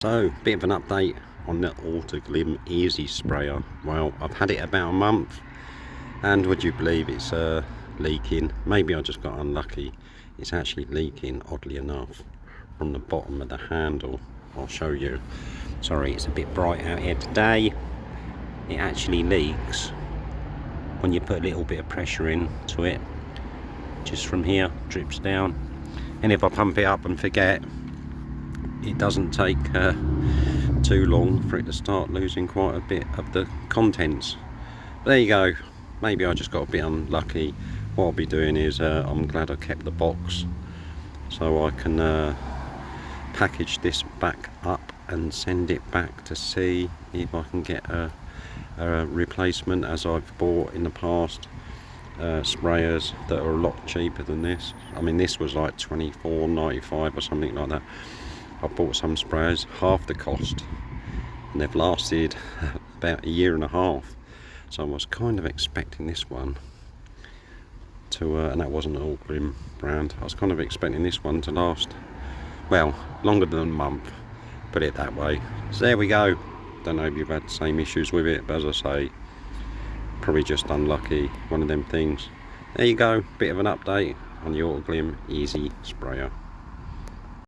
So, bit of an update on the Autoglym Easy Sprayer. Well, I've had it about a month, and would you believe it's leaking? Maybe I just got unlucky. It's actually leaking, oddly enough, from the bottom of the handle. I'll show you. Sorry, it's a bit bright out here today. It actually leaks when you put a little bit of pressure into it. Just from here, drips down. And if I pump it up and forget, it doesn't take too long for it to start losing quite a bit of the contents. But there you go. Maybe I just got a bit unlucky. What I'll be doing is I'm glad I kept the box, so I can package this back up and send it back to see if I can get a replacement, as I've bought in the past sprayers that are a lot cheaper than this. I mean, this was like $24.95 or something like that. I bought some sprayers half the cost, and they've lasted about a year and a half. So I was kind of expecting this one to, and that wasn't an Autoglym brand, I was kind of expecting this one to last, well, longer than a month, put it that way. So there we go. Don't know if you've had the same issues with it, but as I say, probably just unlucky, one of them things. There you go, bit of an update on the Autoglym Easy Sprayer.